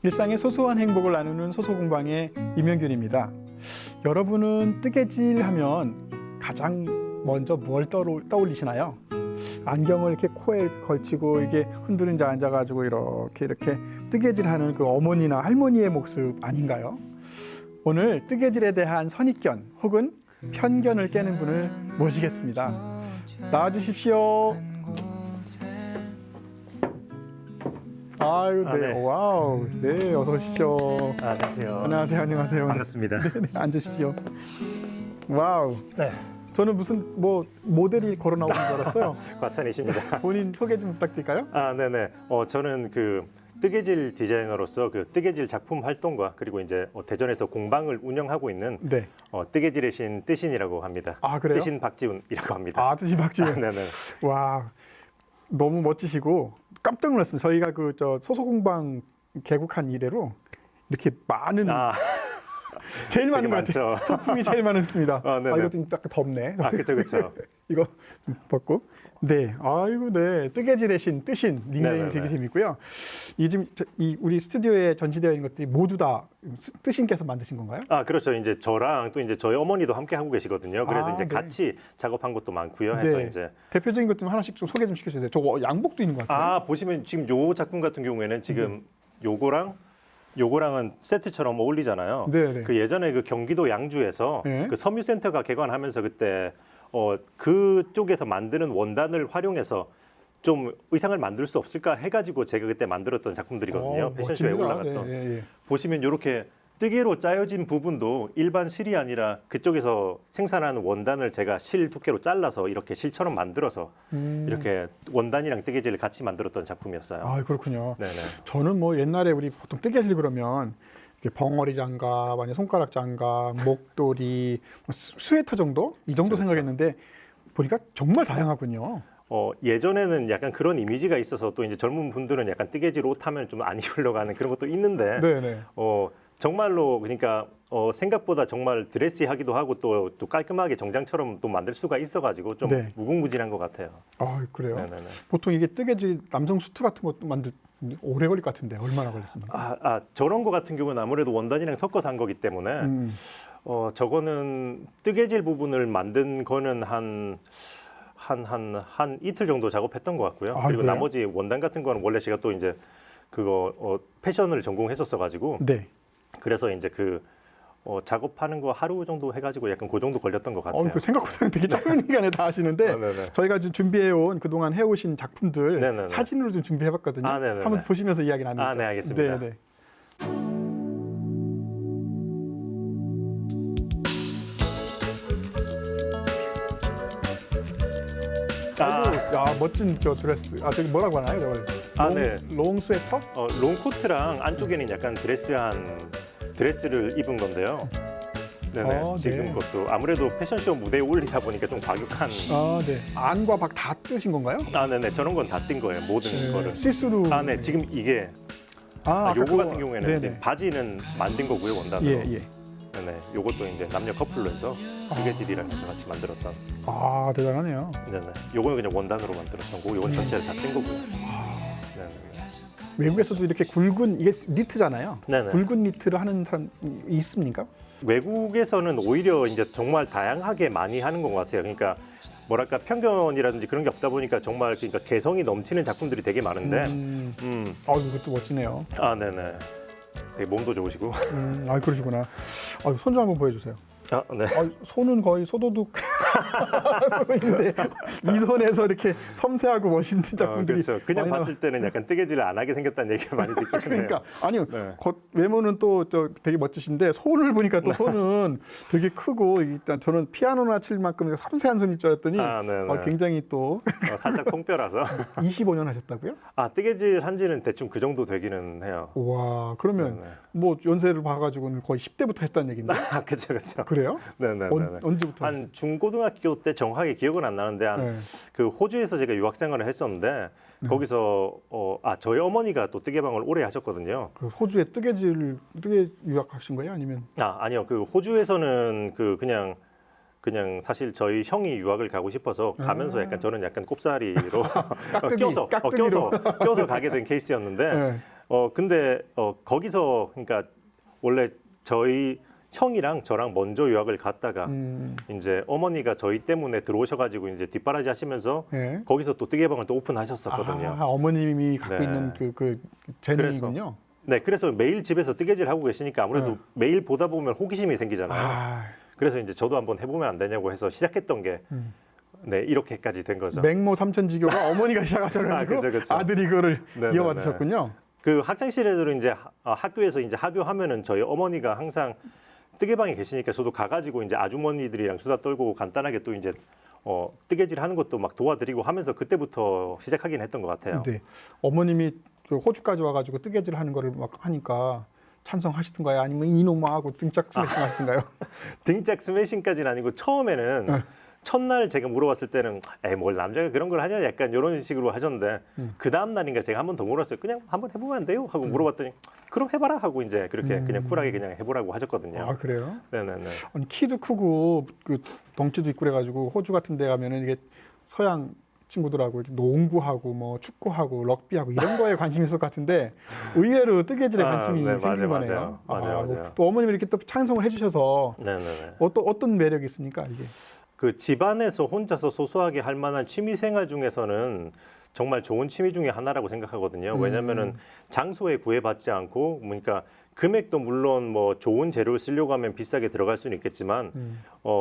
일상의 소소한 행복을 나누는 소소공방의 임영균입니다. 여러분은 뜨개질 하면 가장 먼저 뭘 떠올리시나요? 안경을 이렇게 코에 걸치고 이게 흔들흔들 앉아가지고 이렇게 뜨개질하는 그 어머니나 할머니의 모습 아닌가요? 오늘 뜨개질에 대한 선입견 혹은 편견을 깨는 분을 모시겠습니다. 나와주십시오. 아유, 네, 네. 와우, 네, 어서 오십시오. 안녕하세요. 안녕하세요, 안녕하세요. 반갑습니다. 네, 앉으십시오. 와우. 네, 저는 무슨 모델이 걸어 나오는 줄 알았어요. 과찬이십니다. 본인 소개 좀 부탁드릴까요? 네네. 저는 그 뜨개질 디자이너로서 그 뜨개질 작품 활동과 그리고 이제 대전에서 공방을 운영하고 있는 네. 뜨개질의 신 뜨신이라고 합니다. 아, 그래요? 뜨신 박지훈이라고 합니다. 아, 뜻이 박지훈. 네네. 와, 너무 멋지시고 깜짝 놀랐습니다. 저희가 소소공방 개국한 이래로 이렇게 많은 제일 많은 것 되게 같아요. 많죠. 소품이 제일 많습니다. 네네. 이거 좀 약간 덥네. 그렇죠. 이거 벗고. 네, 아이고, 네. 뜨개질의 신, 뜨신 닉네임 네네네. 되게 재밌고요. 이 지금 우리 스튜디오에 전시되어 있는 것들이 모두 다 뜨신께서 만드신 건가요? 그렇죠. 이제 저랑 또 이제 저희 어머니도 함께 하고 계시거든요. 그래서 이제 네. 같이 작업한 것도 많고요. 해서 이제 대표적인 것 좀 하나씩 좀 소개 좀 시켜주세요. 저거 양복도 있는 것 같아요. 보시면 지금 요 작품 같은 경우에는 지금 요거랑은 세트처럼 어울리잖아요. 네네. 그 예전에 그 경기도 양주에서 네. 그 섬유센터가 개관하면서 그때 그쪽에서 만드는 원단을 활용해서 좀 의상을 만들 수 없을까 해가지고 제가 그때 만들었던 작품들이거든요. 패션쇼에 멋집니다. 올라갔던. 네. 보시면 이렇게 뜨개로 짜여진 부분도 일반 실이 아니라 그쪽에서 생산하는 원단을 제가 실 두께로 잘라서 이렇게 실처럼 만들어서 이렇게 원단이랑 뜨개질을 같이 만들었던 작품이었어요. 아, 그렇군요. 네네. 저는 옛날에 우리 보통 뜨개질 그러면 이렇게 벙어리 장갑, 아니 손가락 장갑, 목도리, 스웨터 정도 이 정도 그렇죠. 생각했는데 보니까 정말 다양하군요. 예전에는 약간 그런 이미지가 있어서 또 이제 젊은 분들은 약간 뜨개질 옷 하면 좀 안 입으려고 하는 그런 것도 있는데 네네. 정말로 그러니까 생각보다 정말 드레시하기도 하고 또 깔끔하게 정장처럼 또 만들 수가 있어가지고 좀 네. 무궁무진한 것 같아요. 아, 그래요. 네네네. 보통 이게 뜨개질 남성 수트 같은 것도 만들 오래 걸릴 것 같은데 얼마나 걸렸습니까? 저런 거 같은 경우는 아무래도 원단이랑 섞어서 한 거기 때문에 저거는 뜨개질 부분을 만든 거는 한 이틀 정도 작업했던 것 같고요. 그리고 그래요? 나머지 원단 같은 거는 원래 제가 또 이제 그거 패션을 전공했었어 가지고 네. 그래서 이제 작업하는 거 하루 정도 해가지고 약간 그 정도 걸렸던 것 같아요. 그 생각보다는 되게 짧은 기간에 다 하시는데 네네. 저희가 지금 준비해온 그동안 해오신 작품들 네네네. 사진으로 좀 준비해봤거든요. 네네네. 한번 보시면서 이야기 나누죠. 네, 알겠습니다. 네네. 아이고, 야, 멋진 저 드레스. 저기 뭐라고 하나요? 저걸? 네. 롱 스웨터? 롱코트랑 안쪽에는 약간 드레스를 입은 건데요. 네네. 지금 네. 것도 아무래도 패션쇼 무대에 올리다 보니까 좀 과격한. 네. 안과 밖 다 뜨신 건가요? 네네. 저런 건 다 띈 거예요. 모든 거를. 시스루. 네. 지금 이게 아까 요거 그거, 같은 경우에는 네네. 이제 바지는 만든 거고요, 원단으로. 예. 네네. 요것도 이제 남녀 커플로 해서 뜨개질이랑 해서 같이 만들었던. 대단하네요. 네네. 요거는 그냥 원단으로 만들었던 거고, 요건 전체를 다 뗀 거고요. 네네. 외국에서도 이렇게 굵은 이게 니트잖아요. 네네. 굵은 니트를 하는 사람 있습니까? 외국에서는 오히려 이제 정말 다양하게 많이 하는 것 같아요. 그러니까 뭐랄까 편견이라든지 그런 게 없다 보니까 정말 그러니까 개성이 넘치는 작품들이 되게 많은데, 이것도 멋지네요. 네네. 되게 몸도 좋으시고. 그러시구나. 손 좀 한번 보여주세요. 네. 손은 거의 소도둑 손인데 이 손에서 이렇게 섬세하고 멋있는 작품들이 그렇죠. 그냥 많이 봤을 때는 약간 뜨개질을 안 하게 생겼다는 얘기를 많이 듣긴 해요. 그러니까 아니요. 네. 외모는 또 되게 멋지신데 손을 보니까 또 손은 되게 크고 일단 저는 피아노나 칠 만큼 섬세한 손일 줄 알았더니 네네. 굉장히 또 살짝 통뼈라서. 25년 하셨다고요? 뜨개질 한지는 대충 그 정도 되기는 해요. 와, 그러면 네네. 연세를 봐가지고는 거의 10대부터 했다는 얘기인데. 그렇죠. 그래요? 네네. 언제부터? 한 중고등학교 때 정확하게 기억은 안 나는데 그 호주에서 제가 유학 생활을 했었는데 거기서 저희 어머니가 또 뜨개방을 오래 하셨거든요. 그 호주에 뜨개 유학하신 거예요? 아니면? 아니요. 그 호주에서는 그냥 사실 저희 형이 유학을 가고 싶어서 가면서 약간 저는 약간 꼽사리로 껴서 가게 된 케이스였는데 근데 거기서 그러니까 원래 저희 형이랑 저랑 먼저 유학을 갔다가 이제 어머니가 저희 때문에 들어오셔가지고 이제 뒷바라지 하시면서 네. 거기서 또 뜨개방을 또 오픈하셨었거든요. 아, 어머님이 갖고 네. 있는 그 재능이군요. 네, 그래서 매일 집에서 뜨개질 하고 계시니까 아무래도 네. 매일 보다 보면 호기심이 생기잖아요. 아, 그래서 이제 저도 한번 해보면 안 되냐고 해서 시작했던 게 네, 이렇게까지 된 거죠. 맹모 삼천지교가 어머니가 시작하셔가지고 아, 그죠, 그죠. 아들이 그거를 네네네. 이어받으셨군요. 그 학창 시절에도 이제 학교에서 이제 하교하면은 저희 어머니가 항상 뜨개방에 계시니까 저도 가가지고 이제 아주머니들이랑 수다 떨고 간단하게 또 이제 뜨개질 하는 것도 막 도와드리고 하면서 그때부터 시작하긴 했던 것 같아요. 네. 어머님이 그 호주까지 와가지고 뜨개질 하는 거를 막 하니까 찬성하시던가요? 아니면 이놈아 하고 등짝 스매싱 하시던가요? 등짝 스매싱까지는 아니고 처음에는 첫날 제가 물어봤을 때는 에이 뭘 남자가 그런 걸 하냐 약간 이런 식으로 하셨는데 그 다음 날인가 제가 한 번 더 물었어요. 그냥 한번 해보면 안 돼요? 하고 물어봤더니 그럼 해봐라 하고 이제 그렇게 그냥 쿨하게 그냥 해보라고 하셨거든요. 아, 그래요? 네네네. 아니, 키도 크고 그 덩치도 있고 그래가지고 호주 같은 데 가면은 이게 서양 친구들하고 이렇게 농구하고 뭐 축구하고 럭비하고 이런 거에 관심이 있을 것 같은데 의외로 뜨개질에 관심이 네, 생긴 맞아요, 거네요. 맞아요. 뭐 또 어머님이 이렇게 또 찬성을 해주셔서 네네네. 어떤 매력이 있습니까 이게? 그 집안에서 혼자서 소소하게 할 만한 취미 생활 중에서는 정말 좋은 취미 중에 하나라고 생각하거든요. 왜냐하면은 장소에 구애받지 않고, 그러니까 금액도 물론 뭐 좋은 재료를 쓰려고 하면 비싸게 들어갈 수는 있겠지만,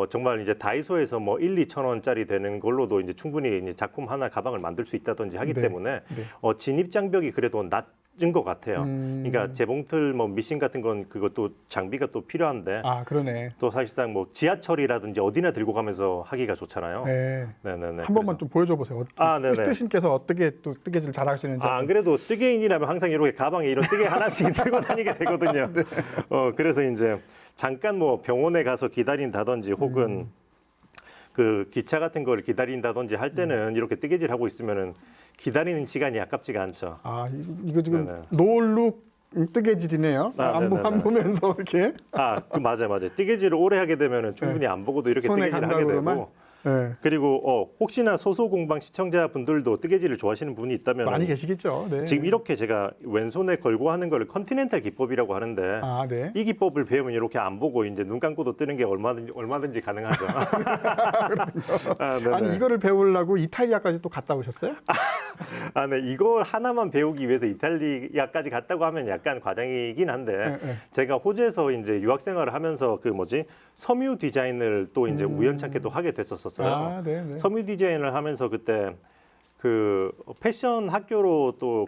정말 이제 다이소에서 뭐 1, 2천 원짜리 되는 걸로도 이제 충분히 이제 작품 하나 가방을 만들 수 있다든지 하기 네. 때문에 네. 진입 장벽이 그래도 낮은 것 같아요. 그러니까 재봉틀 뭐 미신 같은 건 그것도 장비가 또 필요한데. 아, 그러네. 또 사실상 뭐 지하철이라든지 어디나 들고 가면서 하기가 좋잖아요. 네. 네네네. 한 번만 좀 보여줘 보세요. 네네. 뜨신께서 어떻게 또 뜨개질 잘하시는지. 안 그래도 뜨개인이라면 항상 이렇게 가방에 이런 뜨개 하나씩 들고 다니게 되거든요. 네. 그래서 이제 잠깐 뭐 병원에 가서 기다린다든지 혹은 그 기차 같은 걸 기다린다든지 할 때는 이렇게 뜨개질 하고 있으면은 기다리는 시간이 아깝지가 않죠. 아, 이거 지금 네네. 노을룩 뜨개질이네요. 네네네. 안 보면서 이렇게. 맞아요. 뜨개질을 오래 하게 되면은 충분히 안 보고도 이렇게 손의 뜨개질을 하게 감각으로만? 되고. 네. 그리고 혹시나 소소공방 시청자분들도 뜨개질을 좋아하시는 분이 있다면 많이 계시겠죠. 네. 지금 이렇게 제가 왼손에 걸고 하는 걸 컨티넨탈 기법이라고 하는데 아, 네. 이 기법을 배우면 이렇게 안 보고 이제 눈 감고도 뜨는 게 얼마든지 가능하죠. 네네. 아니, 이거를 배우려고 이탈리아까지 또 갔다 오셨어요? 네. 이걸 하나만 배우기 위해서 이탈리아까지 갔다고 하면 약간 과장이긴 한데 네. 제가 호주에서 이제 유학 생활을 하면서 그 섬유 디자인을 또 이제 우연찮게 또 하게 됐었어요. 아, 네, 네. 섬유 디자인을 하면서 그때 그 패션 학교로 또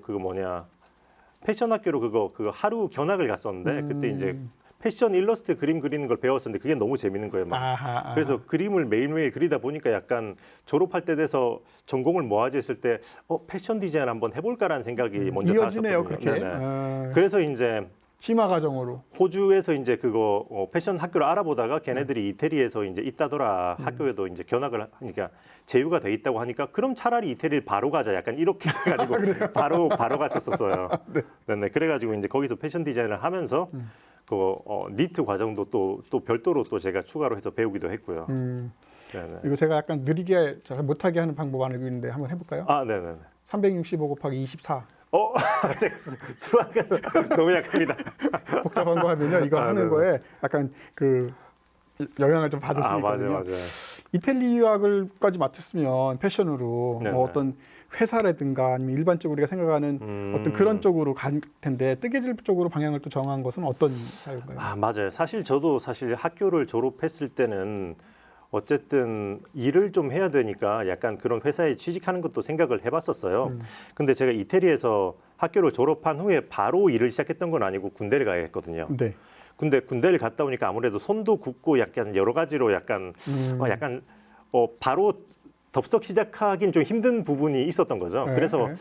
패션 학교로 그거 하루 견학을 갔었는데 그때 이제 패션 일러스트 그림 그리는 걸 배웠었는데 그게 너무 재밌는 거예요. 아하. 그래서 그림을 매일매일 그리다 보니까 약간 졸업할 때 돼서 전공을 뭐 하지 했을 때 패션 디자인 한번 해볼까라는 생각이 먼저 이어지네요, 나왔었거든요. 그렇게. 네네. 그래서 이제 심화 과정으로. 호주에서 이제 그거 패션 학교를 알아보다가 걔네들이 이태리에서 이제 있다더라 학교에도 이제 견학을 하니까 제휴가 돼 있다고 하니까 그럼 차라리 이태리를 바로 가자 약간 이렇게 해가지고 바로 갔었었어요. 네. 그래가지고 이제 거기서 패션 디자인을 하면서 그 니트 과정도 또 별도로 또 제가 추가로 해서 배우기도 했고요. 네네. 이거 제가 약간 느리게 잘 못하게 하는 방법 알고 있는데 한번 해볼까요? 네네. 365 곱하기 24. 제가 수학은 너무 약합니다. 복잡한 거 하면요, 이거 하는 네네. 거에 약간 그 영향을 좀 받을 수 있거든요. 맞아요. 이태리 유학을까지 맡았으면 패션으로 네네. 뭐 어떤 회사라든가 아니면 일반적으로 우리가 생각하는 어떤 그런 쪽으로 갈 텐데 뜨개질 쪽으로 방향을 또 정한 것은 어떤 사유인가요? 맞아요. 저도 학교를 졸업했을 때는 어쨌든 일을 좀 해야 되니까 약간 그런 회사에 취직하는 것도 생각을 해봤었어요. 근데 제가 이태리에서 학교를 졸업한 후에 바로 일을 시작했던 건 아니고 군대를 가야 했거든요. 네. 근데 군대를 갔다 오니까 아무래도 손도 굳고 약간 여러 가지로 약간 바로 덥석 시작하기는 좀 힘든 부분이 있었던 거죠. 네, 그래서 네.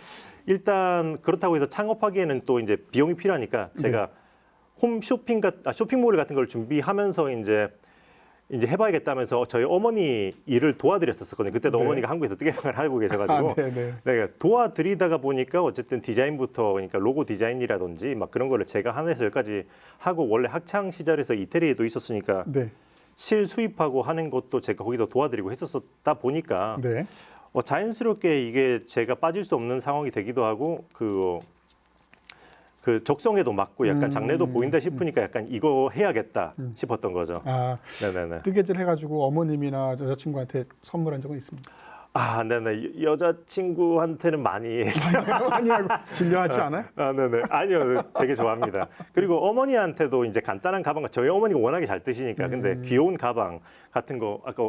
일단 그렇다고 해서 창업하기에는 또 이제 비용이 필요하니까 제가 쇼핑몰 같은 걸 준비하면서 이제 해봐야겠다면서 저희 어머니 일을 도와드렸었거든요. 그때도 네. 어머니가 한국에서 뜨개방을 하고 계셔가지고 네. 네, 도와드리다가 보니까 어쨌든 디자인부터 그러니까 로고 디자인이라든지 막 그런 거를 제가 하나에서 열까지 하고 원래 학창 시절에서 이태리에도 있었으니까 네. 실 수입하고 하는 것도 제가 거기서 도와드리고 했었다 보니까 네. 자연스럽게 이게 제가 빠질 수 없는 상황이 되기도 하고 그 그 적성에도 맞고 약간 장래도 음. 보인다 싶으니까 약간 이거 해야겠다 싶었던 거죠. 아, 네네네. 뜨개질 해가지고 어머님이나 여자친구한테 선물한 적은 있습니다. 아, 네네. 여자친구한테는 많이 했죠. 많이 하고 진료하지 않아요? 아, 네네. 아니요, 되게 좋아합니다. 그리고 어머니한테도 이제 간단한 가방, 저희 어머니가 워낙에 잘 뜨시니까, 근데 귀여운 가방 같은 거, 아까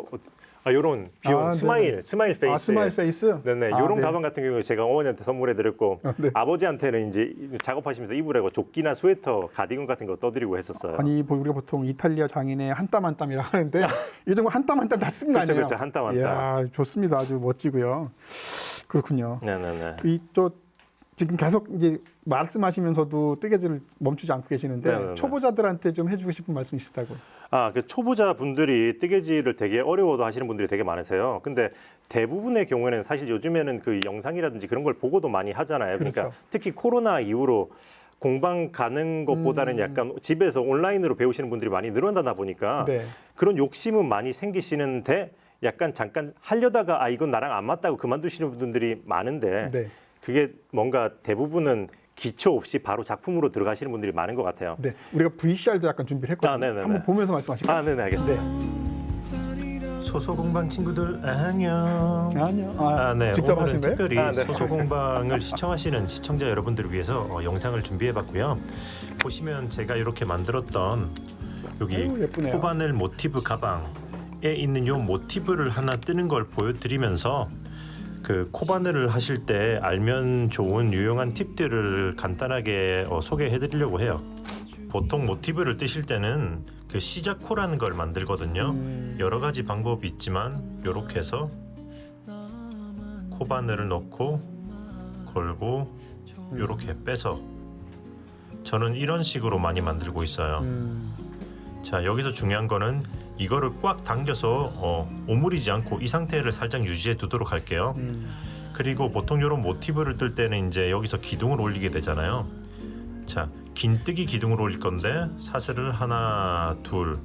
요런 귀여운 아, 스마일 페이스. 아, 스마일 페이스? 네네. 아, 요런 네. 가방 같은 경우에 제가 어머니한테 선물해드렸고, 네. 아버지한테는 이제 작업하시면서 입으라고 조끼나 스웨터, 가디건 같은 거 떠드리고 했었어요. 아니 우리가 보통 이탈리아 장인의 한 땀 한 땀이라 하는데 이 정도 한 땀 한 땀 다 쓴 거 그쵸, 아니에요? 그쵸. 한 땀 한 땀. 이야, 좋습니다. 아주 멋지고요. 그렇군요. 네네네. 이또 지금 계속 이제 말씀하시면서도 뜨개질을 멈추지 않고 계시는데 네네네. 초보자들한테 좀 해주고 싶은 말씀 있으시다고. 아, 그 초보자 분들이 뜨개질을 되게 어려워도 하시는 분들이 되게 많으세요. 근데 대부분의 경우에는 사실 요즘에는 그 영상이라든지 그런 걸 보고도 많이 하잖아요. 그러니까 그렇죠. 특히 코로나 이후로 공방 가는 것보다는 약간 집에서 온라인으로 배우시는 분들이 많이 늘어나다 보니까 네. 그런 욕심은 많이 생기시는데 약간 잠깐 하려다가 아 이건 나랑 안 맞다고 그만두시는 분들이 많은데 네. 그게 뭔가 대부분은 기초 없이 바로 작품으로 들어가시는 분들이 많은 것 같아요. 네. 우리가 VCR도 약간 준비를 했거든요. 아, 네네네. 한번 보면서 말씀하실까요? 아, 네네, 알겠습니다. 소소공방 친구들 안녕. 아니요. 네. 직접 오늘은 하신 거예요? 특별히 아, 네. 소소공방을 시청하시는 시청자 여러분들을 위해서 영상을 준비해봤고요. 보시면 제가 이렇게 만들었던 여기 아유, 예쁘네요. 코바늘 모티브 가방에 있는 요 모티브를 하나 뜨는 걸 보여드리면서 그 코바늘을 하실 때 알면 좋은 유용한 팁들을 간단하게 소개해드리려고 해요. 보통 모티브를 뜨실 때는 그 시작코라는 걸 만들거든요. 여러 가지 방법이 있지만 이렇게 해서 코바늘을 넣고 걸고 이렇게 빼서 저는 이런 식으로 많이 만들고 있어요. 자, 여기서 중요한 거는 이거를 꽉 당겨서 오므리지 않고 이 상태를 살짝 유지해 두도록 할게요. 그리고 보통 이런 모티브를 뜰 때는 이제 여기서 기둥을 올리게 되잖아요. 자, 긴뜨기 기둥을 올릴 건데 사슬을 하나, 둘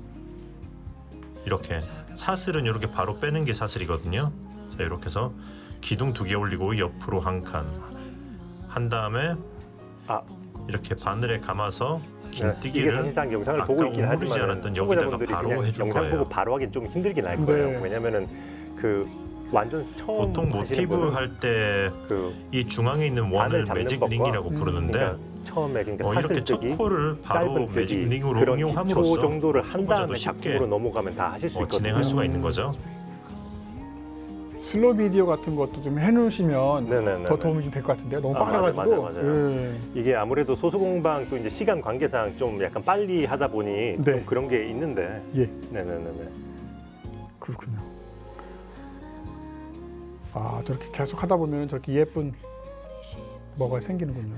이렇게 사슬은 이렇게 바로 빼는 게 사슬이거든요. 자, 이렇게 해서 기둥 2개 올리고 옆으로 한 칸 한 다음에 이렇게 바늘에 감아서 이게 긴뜨기를 사실상 영상을 아까 보고 있긴 오므리지 하지만 않았던 여기다가 초보자분들이 바로 그냥 해줄 영상 거예요. 보고 바로 하긴 좀 힘들긴 할 거예요. 네. 왜냐면은 그 완전 처음 보통 하시는 모티브 분은 할 때 이 그 중앙에 있는 바늘 원을 잡는 매직 법과 링이라고 부르는데 그러니까 처음에 그러니까 이렇게 사슬 첫 뜨기, 코를 바로 짧은 매직 뜨기 링으로 그런 기초 응용함으로써 정도를 한 초보자도 다음에 쉽게 작품으로 넘어가면 다 하실 수 있거든요. 진행할 수가 있는 거죠. 슬로우 비디오 같은 것도 좀 해놓으시면 네네네. 더 도움이 좀 될 것 같은데요. 너무 아, 빨라가지고. 맞아요. 예. 이게 아무래도 소수공방 또 이제 시간 관계상 좀 약간 빨리 하다 보니 네. 좀 그런 게 있는데. 예. 네네네. 그렇군요. 아, 저렇게 계속 하다 보면 저렇게 예쁜 뭐가 생기는군요.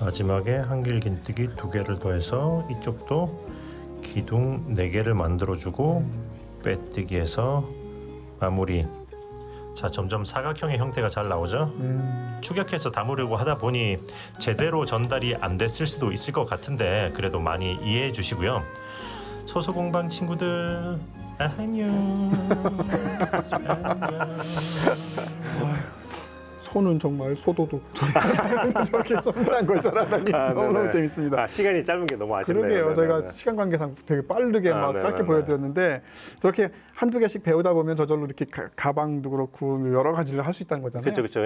마지막에 한길 긴뜨기 2개를 더해서 이쪽도 기둥 4개를 만들어주고 빼뜨기해서 마무리. 자, 점점 사각형의 형태가 잘 나오죠? 축약해서 담으려고 하다 보니 제대로 전달이 안 됐을 수도 있을 것 같은데 그래도 많이 이해해 주시고요. 소소공방 친구들 안녕. 손은 정말 소도둑 저렇게 섬세한 걸 잘하다니 아, 너무너무 네네. 재밌습니다. 아, 시간이 짧은 게 너무 아쉽네요. 그러게요. 네네네. 저희가 시간 관계상 되게 빠르게 아, 막 네네네. 짧게 보여드렸는데 저렇게 한두 개씩 배우다 보면 저절로 이렇게 가방도 그렇고 여러 가지를 할 수 있다는 거잖아요. 그렇죠, 그렇죠.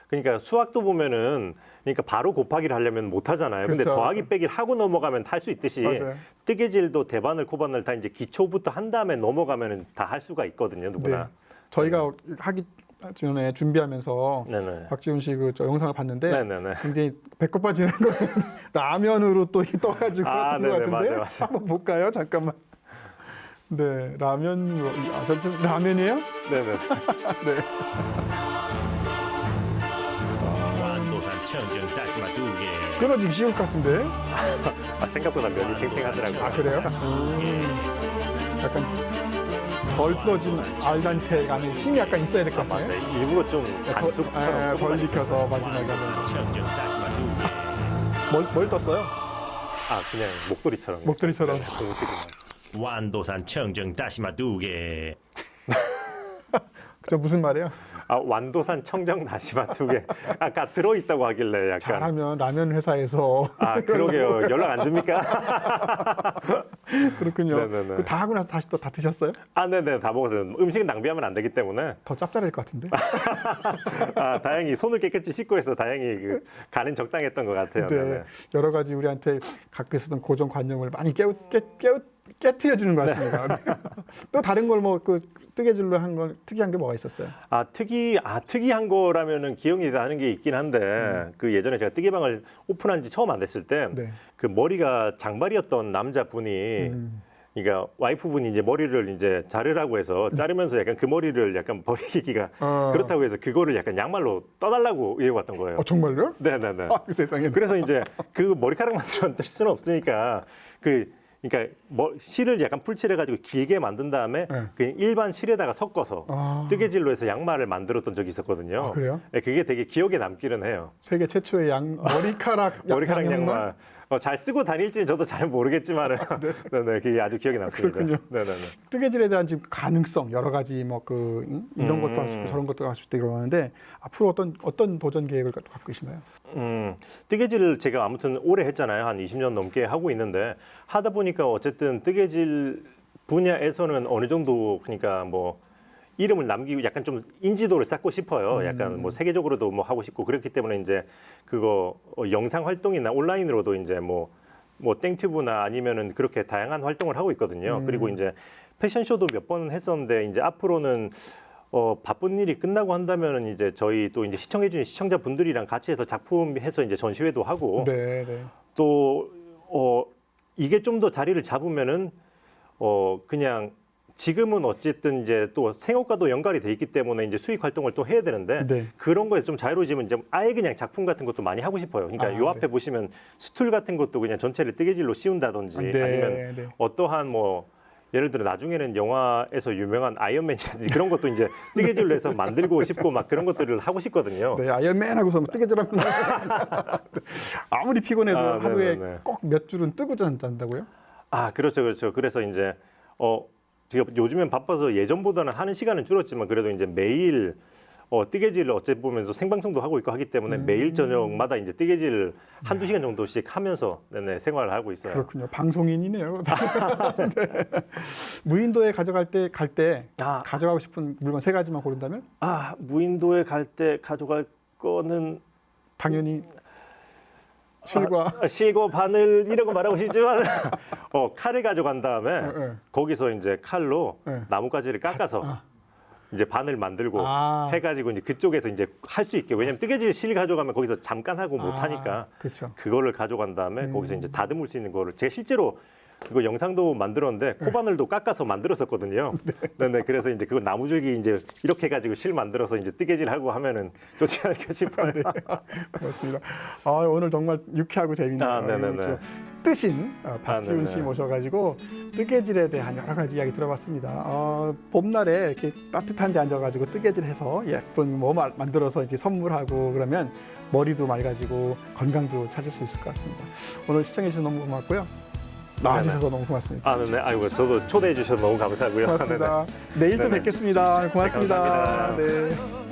그러니까 수학도 보면은 그러니까 바로 곱하기를 하려면 못 하잖아요. 근데 그렇죠. 더하기 빼기를 하고 넘어가면 할 수 있듯이 맞아요. 뜨개질도 대바늘, 코바늘 다 이제 기초부터 한 다음에 넘어가면은 다 할 수가 있거든요, 누구나. 네. 저희가 하기 전에 준비하면서 네네. 박지훈 씨 그 영상을 봤는데 네네네. 굉장히 배꼽 빠지는 거 라면으로 또 떠가지고 아, 했던 것 네네, 같은데 맞아요. 한번 볼까요? 잠깐만. 네, 라면으로 라면이에요? 네네. 네. 완도산 청정 다시마 2개. 끊어지기 쉬울 것 같은데. 아, 생각보다 면이 팽팽하더라고요. 아 그래요? 약간 덜 풀어진 알단테 안에 힘이 약간 있어야 될 것 같아요. 맞아요. 일부러 좀 반숙처럼 덜 조금만 익혀서 마지막에 하면 청정 다시마 2개. 뭘 떴어요? 아, 그냥 목도리처럼. 목도리처럼. 완도산 청정 다시마 2개. 저 무슨 말이에요? 아, 완도산 청정 다시마 2개 아까 들어있다고 하길래 약간 잘하면 라면 회사에서 아 그러게요. 연락 안 줍니까? 그렇군요. 네네네. 그 다 하고 나서 다시 또 다 드셨어요? 아 네네 다 먹었어요. 음식은 낭비하면 안 되기 때문에 더 짭짤할 것 같은데. 아 다행히 손을 깨끗이 씻고 해서 다행히 그 간은 적당했던 것 같아요. 네, 네네. 여러 가지 우리한테 갖고 있었던 고정관념을 많이 깨트려 주는 것 같습니다. 네. 또 다른 걸 뭐 그 뜨개질로 한 건 특이한 게 뭐가 있었어요? 특이한 거라면은 기억이 나는 게 있긴 한데 그 예전에 제가 뜨개방을 오픈한 지 처음 안 됐을 때 그 네. 머리가 장발이었던 남자분이 그러니까 와이프분이 이제 머리를 이제 자르라고 해서 자르면서 약간 그 머리를 약간 버리기가 그렇다고 해서 그거를 약간 양말로 떠달라고 이러고 왔던 거예요. 정말요? 네네네. 아, 그 세상에. 그래서 이제 그 머리카락 만들 수는 없으니까 그러니까 실을 약간 풀칠해가지고 길게 만든 다음에 네. 그 일반 실에다가 섞어서 뜨개질로 해서 양말을 만들었던 적이 있었거든요. 아, 그래요? 네, 그게 되게 기억에 남기는 해요. 세계 최초의 머리카락 머리카락 양말. 잘 쓰고 다닐지는 저도 잘 모르겠지만, 네네, 그게 아주 기억에 남습니다. 그렇군요. 네네네. 뜨개질에 대한 지금 가능성 여러 가지 뭐 그 이런 것도 할 수 있고 저런 것도 할 수 있고 이러는데 앞으로 어떤 도전 계획을 갖고 계신가요? 뜨개질을 제가 아무튼 오래 했잖아요. 한 20년 넘게 하고 있는데 하다 보니까 어쨌든 뜨개질 분야에서는 어느 정도 그러니까 뭐 이름을 남기고 약간 좀 인지도를 쌓고 싶어요. 약간 뭐 세계적으로도 뭐 하고 싶고 그렇기 때문에 이제 그거 영상 활동이나 온라인으로도 이제 뭐 땡튜브나 아니면은 그렇게 다양한 활동을 하고 있거든요. 그리고 이제 패션쇼도 몇 번 했었는데 이제 앞으로는 바쁜 일이 끝나고 한다면은 이제 저희 또 이제 시청해주는 시청자분들이랑 같이 해서 작품해서 이제 전시회도 하고 네, 네. 또 이게 좀 더 자리를 잡으면은 그냥 지금은 어쨌든 이제 또 생업과도 연관이 돼 있기 때문에 이제 수익 활동을 또 해야 되는데 네. 그런 거에 좀 자유로워지면 이제 아예 그냥 작품 같은 것도 많이 하고 싶어요. 그러니까 요 앞에 보시면 스툴 같은 것도 그냥 전체를 뜨개질로 씌운다든지 아니면 어떠한 뭐 예를 들어 나중에는 영화에서 유명한 아이언맨이라든지 그런 것도 이제 뜨개질로 해서 만들고 싶고 막 그런 것들을 하고 싶거든요. 네, 아이언맨 하고서 뜨개질하면 아무리 피곤해도 하루에 네네네. 꼭 몇 줄은 뜨고 잔다고요? 아 그렇죠. 그래서 이제 제가 요즘엔 바빠서 예전보다는 하는 시간은 줄었지만 그래도 이제 매일 뜨개질을 어째 보면 생방송도 하고 있고 하기 때문에 매일 저녁마다 이제 뜨개질 한두 시간 정도씩 하면서 네네, 생활을 하고 있어요. 그렇군요. 방송인이네요. 네. 무인도에 갈 때 가져가고 싶은 물건 3가지만 고른다면? 무인도에 갈 때 가져갈 거는 당연히 실과 실과 바늘 이런 거 말하고 싶지만 칼을 가져간 다음에 네. 거기서 이제 칼로 네. 나뭇가지를 깎아서 이제 바늘 만들고 해가지고 이제 그쪽에서 이제 할 수 있게 왜냐면 뜨개질 실 가져가면 거기서 잠깐 하고 못 하니까 그렇죠. 그거를 가져간 다음에 거기서 이제 다듬을 수 있는 거를 제가 실제로 그거 영상도 만들었는데 코바늘도 깎아서 만들었었거든요. 네, 그래서 이제 그거 나무줄기 이제 이렇게 해가지고 실 만들어서 이제 뜨개질 하고 하면은 좋지 않을까 싶어요. 고맙습니다. 오늘 정말 유쾌하고 재밌네요. 네네네. 뜨신 박지훈 씨 네네. 모셔가지고 뜨개질에 대한 여러 가지 이야기 들어봤습니다. 봄날에 이렇게 따뜻한 데 앉아가지고 뜨개질해서 예쁜 뭐 만들어서 이렇게 선물하고 그러면 머리도 맑아지고 건강도 찾을 수 있을 것 같습니다. 오늘 시청해주셔서 너무 고맙고요. 나와주셔서 너무 고맙습니다. 네네. 아이고 저도 초대해 주셔서 너무 감사하고요. 고맙습니다. 내일 또 네네. 뵙겠습니다. 고맙습니다. 감사합니다. 네.